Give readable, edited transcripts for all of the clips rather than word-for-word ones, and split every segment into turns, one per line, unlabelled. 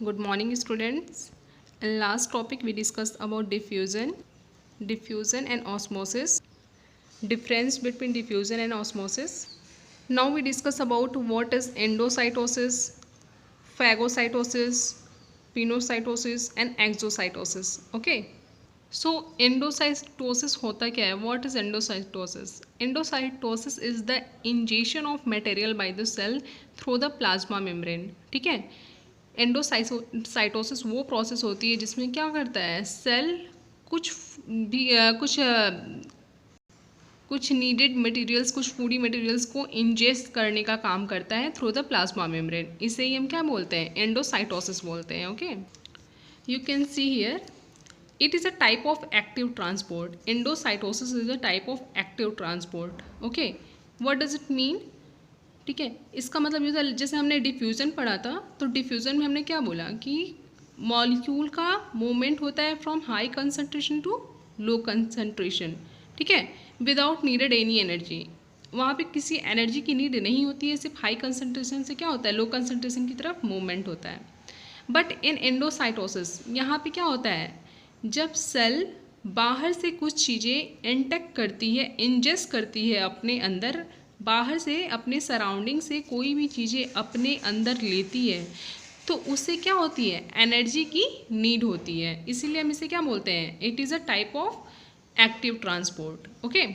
Good morning, students. In last topic, we discussed about diffusion and osmosis, difference between diffusion and osmosis. Now we discuss about what is endocytosis, phagocytosis, pinocytosis, and exocytosis. Okay. So endocytosis होता क्या है? What is endocytosis? Endocytosis is the ingestion of material by the cell through the plasma membrane. ठीक है. Endocytosis वो process होती है जिसमें क्या करता है, सेल कुछ भी कुछ नीडेड मटेरियल्स, कुछ फूडी मटेरियल्स को इंजेस्ट करने का काम करता है थ्रू द प्लाज्मा मेम्ब्रेन. इसे ही हम क्या बोलते हैं, एंडोसाइटोसिस बोलते हैं. Okay, you can see here it is a type of active transport. Endocytosis is a type of active transport. Okay, what does it mean? ठीक है, इसका मतलब जैसे हमने डिफ्यूज़न पढ़ा था, तो डिफ्यूज़न में हमने क्या बोला कि मॉलिक्यूल का मूवमेंट होता है from high concentration to low concentration. ठीक है, विदाउट नीडेड एनी एनर्जी. वहाँ पे किसी एनर्जी की नीड नहीं होती है, सिर्फ हाई कंसनट्रेशन से क्या होता है, लो कंसनट्रेशन की तरफ मूवमेंट होता है. बट इन एंडोसाइटोसिस यहाँ पे क्या होता है, जब सेल बाहर से कुछ चीज़ें इंटेक करती है, इंजेस्ट करती है अपने अंदर, बाहर से अपने सराउंडिंग से कोई भी चीज़ें अपने अंदर लेती है, तो उससे क्या होती है, एनर्जी की नीड होती है. इसीलिए हम इसे क्या बोलते हैं, it is a type of active transport. Okay,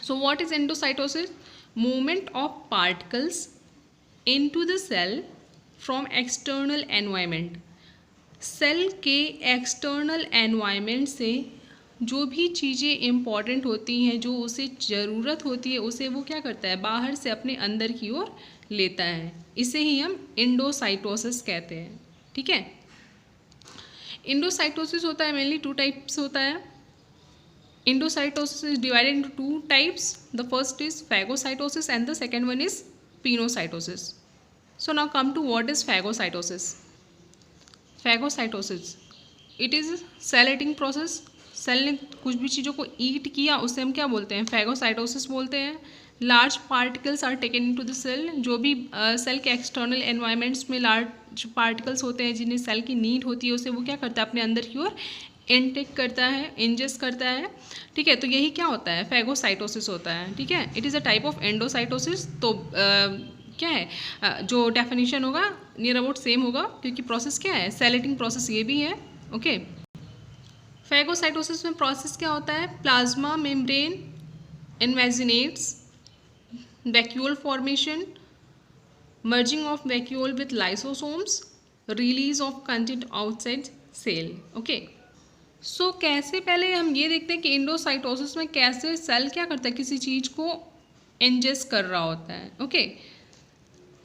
so what is endocytosis? Movement of particles into the cell from external environment. Cell के एक्सटर्नल एनवायरनमेंट से जो भी चीज़ें इम्पॉर्टेंट होती हैं, जो उसे ज़रूरत होती है, उसे वो क्या करता है, बाहर से अपने अंदर की ओर लेता है. इसे ही हम एंडोसाइटोसिस कहते हैं. ठीक है, एंडोसाइटोसिस होता है मेनली टू टाइप्स होता है. Endocytosis is divided into two types. The first is phagocytosis and the second one is pinocytosis. So now come to what is phagocytosis. Phagocytosis, it is cell eating process. Cell ने कुछ भी चीज़ों को ईट किया, उसे हम क्या बोलते हैं, फैगोसाइटोसिस बोलते हैं. Large particles are taken into the cell. जो भी सेल के एक्सटर्नल एनवायरनमेंट्स में लार्ज पार्टिकल्स होते हैं जिन्हें सेल की नीड होती है, उसे वो क्या करता है, अपने अंदर की ओर इनटेक करता है, इंजेस्ट करता है. ठीक है, तो यही क्या होता है, फैगोसाइटोसिस होता है. ठीक है, it is a type of endocytosis. तो क्या है, जो डेफिनेशन होगा नियर अबाउट सेम होगा, क्योंकि प्रोसेस क्या है, सेल ईटिंग प्रोसेस ये भी है. ओके, फैगोसाइटोसिस में प्रोसेस क्या होता है, plasma membrane invaginates, vacuole formation, merging of vacuole with lysosomes, release of content outside cell. Okay, so कैसे, पहले हम ये देखते हैं कि एंडोसाइटोसिस में कैसे सेल क्या करता है, किसी चीज़ को इंजेस्ट कर रहा होता है. Okay,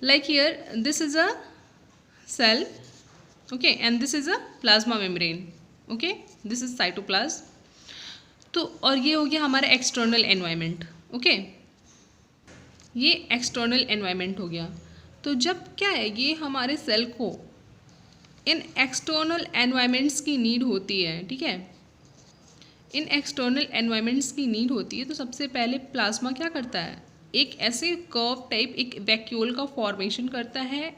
like here this is a cell, okay, and this is a plasma membrane. Okay, this is cytoplasm. तो और ये हो गया हमारा एक्सटर्नल एनवायरनमेंट. ओके, ये एक्सटर्नल एनवायरनमेंट हो गया. तो जब क्या है, ये हमारे सेल को इन एक्सटर्नल एनवायरनमेंट्स की नीड होती है. ठीक है, इन एक्सटर्नल एनवायरनमेंट्स की नीड होती है, तो सबसे पहले प्लाज्मा क्या करता है, एक ऐसे कर्व टाइप एक वैक्यूल का फॉर्मेशन करता है.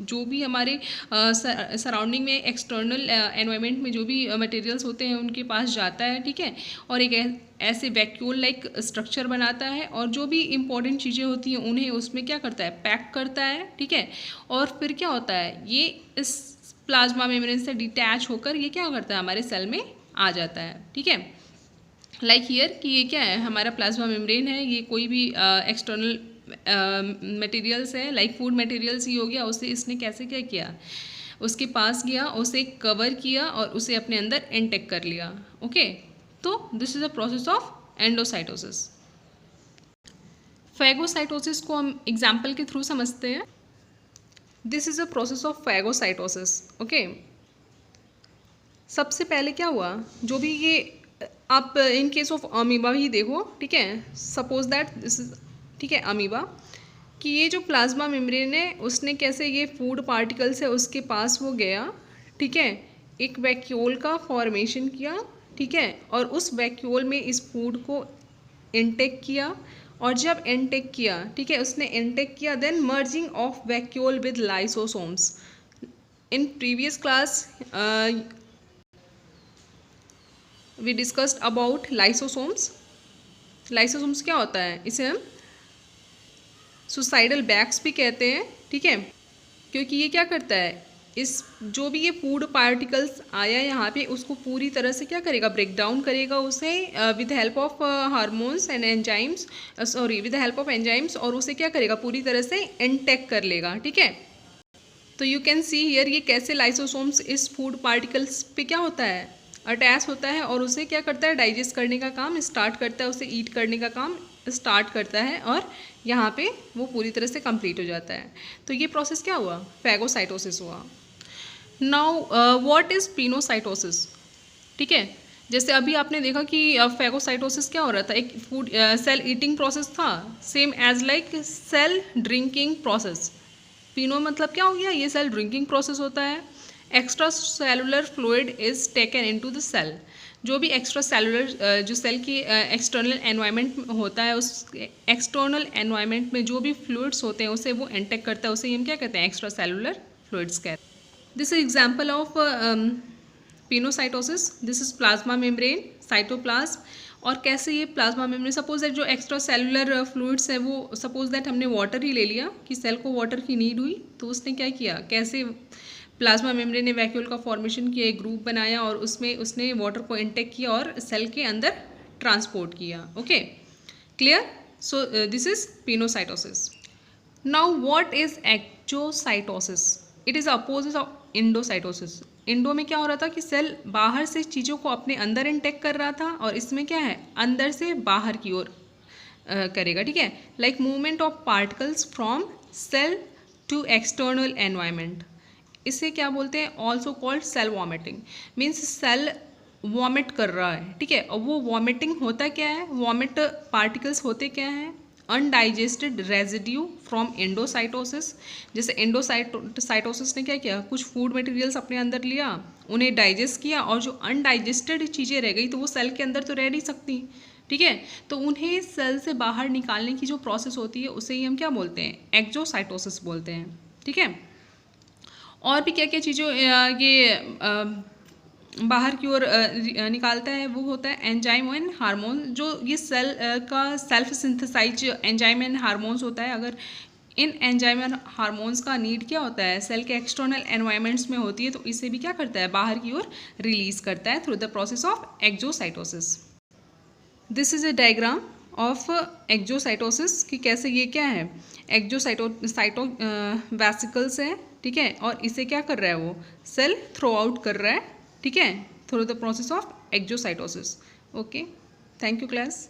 जो भी हमारे सराउंडिंग में एक्सटर्नल एनवायरनमेंट में जो भी मटेरियल्स होते हैं उनके पास जाता है. ठीक है, और एक ऐसे वैक्यूल लाइक स्ट्रक्चर बनाता है, और जो भी इम्पोर्टेंट चीज़ें होती हैं उन्हें उसमें क्या करता है, पैक करता है. ठीक है, और फिर क्या होता है, ये इस प्लाज्मा मेम्ब्रेन से डिटैच होकर ये क्या करता है, हमारे सेल में आ जाता है. ठीक है, लाइक हियर कि ये क्या है, हमारा प्लाज्मा मेम्ब्रेन है, ये कोई भी एक्सटर्नल मटेरियल्स है, लाइक फूड मटेरियल्स ही हो गया, उसे इसने कैसे क्या किया, उसके पास गया, उसे कवर किया और उसे अपने अंदर इंटेक कर लिया. ओके, तो this is a process of endocytosis. Phagocytosis को हम एग्जाम्पल के थ्रू समझते हैं. This is a process of phagocytosis. Okay, सबसे पहले क्या हुआ, जो भी ये आप इन केस ऑफ अमीबा ही देखो. ठीक है, सपोज दैट दिस इज, ठीक है, अमीबा, कि ये जो प्लाज्मा मेम्ब्रेन है उसने कैसे ये फूड पार्टिकल्स है उसके पास वो गया. ठीक है, एक वैक्यूल का फॉर्मेशन किया. ठीक है, और उस वैक्यूल में इस फूड को इनटेक किया, और जब इनटेक किया, ठीक है, उसने इनटेक किया, then merging of vacuole with lysosomes. In previous class we discussed about lysosomes. Lysosomes क्या होता है, इसे हम सुसाइडल बैग्स भी कहते हैं, ठीक है, क्योंकि ये क्या करता है, इस जो भी ये फूड पार्टिकल्स आया यहाँ पे उसको पूरी तरह से क्या करेगा, ब्रेक डाउन करेगा उसे with help of hormones and enzymes, sorry with help of enzymes, और उसे क्या करेगा, पूरी तरह से इंटेक्ट कर लेगा, ठीक है। तो यू कैन सी हियर ये कैसे लाइसोसोम्स इस फूड पार्टिकल्स पे क्या होता है, अटैच होता है, और उसे क्या करता है, डाइजेस्ट करने का काम स्टार्ट करता है, उसे ईट करने का काम स्टार्ट करता है, और यहाँ पे वो पूरी तरह से कंप्लीट हो जाता है। तो ये प्रोसेस क्या हुआ, फैगोसाइटोसिस हुआ। नाउ व्हाट इज़ पिनोसाइटोसिस, ठीक है। जैसे अभी आपने देखा कि फैगोसाइटोसिस क्या हो रहा था, एक फूड सेल ईटिंग प्रोसेस था, same as like cell drinking process. पिनो मतलब क्या हो गया, ये सेल ड्रिंकिंग प्रोसेस होता है। Extracellular fluid is taken into the cell, जो भी एक्स्ट्रा सेलुलर जो सेल की एक्सटर्नल एनवायरनमेंट होता है, उस एक्सटर्नल एनवायरनमेंट में जो भी फ्लूइड्स होते हैं उसे वो इंटेक करता है, उसे हम क्या कहते हैं, एक्स्ट्रा सेलुलर फ्लूइड्स कहते हैं। This is example of pinocytosis, this is plasma membrane, cytoplasm. और कैसे ये प्लाज्मा मेम्ब्रेन, सपोज दैट जो एक्स्ट्रा सेलुलर फ्लूइड्स है वो, सपोज दैट हमने वाटर ही ले लिया कि सेल को वाटर की नीड हुई, तो उसने क्या किया, कैसे प्लाज्मा मेम्ब्रेन ने वैक्यूल का फॉर्मेशन किया, एक ग्रुप बनाया और उसमें उसने वाटर को इंटेक किया और सेल के अंदर ट्रांसपोर्ट किया। Okay, clear. So this is pinocytosis. Now what is exocytosis, it is opposite of endocytosis. Indo में क्या हो रहा था कि सेल बाहर से चीज़ों को अपने अंदर इंटेक कर रहा था, और इसमें क्या है, अंदर से बाहर की ओर करेगा, ठीक है, like movement of particles from cell to external environment. इसे क्या बोलते हैं, also called cell vomiting, means cell vomit कर रहा है, ठीक है। और वो वॉमिटिंग होता क्या है, वॉमिट पार्टिकल्स होते क्या हैं, अनडाइजेस्टेड रेजिड्यू फ्रॉम एंडोसाइटोसिस। जैसे एंडोसाइटोसिस ने क्या किया, कुछ फूड मटेरियल्स अपने अंदर लिया, उन्हें डाइजेस्ट किया, और जो अनडाइजेस्टेड चीज़ें रह गई तो वो सेल के अंदर तो रह नहीं सकती, ठीक है, तो उन्हें सेल से बाहर निकालने की जो प्रोसेस होती है उसे ही हम क्या बोलते हैं, एक्जोसाइटोसिस बोलते हैं, ठीक है। और भी क्या क्या चीज़ें ये बाहर की ओर निकालता है, वो होता है एंजाइम एंड हार्मोन, जो ये सेल का self synthesize enzyme and hormones होता है। अगर इन एंजाइम एंड हार्मोन्स का नीड क्या होता है, सेल के एक्सटर्नल एनवायरनमेंट्स में होती है, तो इसे भी क्या करता है, बाहर की ओर रिलीज करता है through the process of exocytosis. This is a diagram of exocytosis कि कैसे ये क्या है, एक्जोसाइटो वेसिकल्स है, ठीक है, और इसे क्या कर रहा है, वो सेल थ्रो आउट कर रहा है, ठीक है, through the process of exocytosis. Okay, thank you class.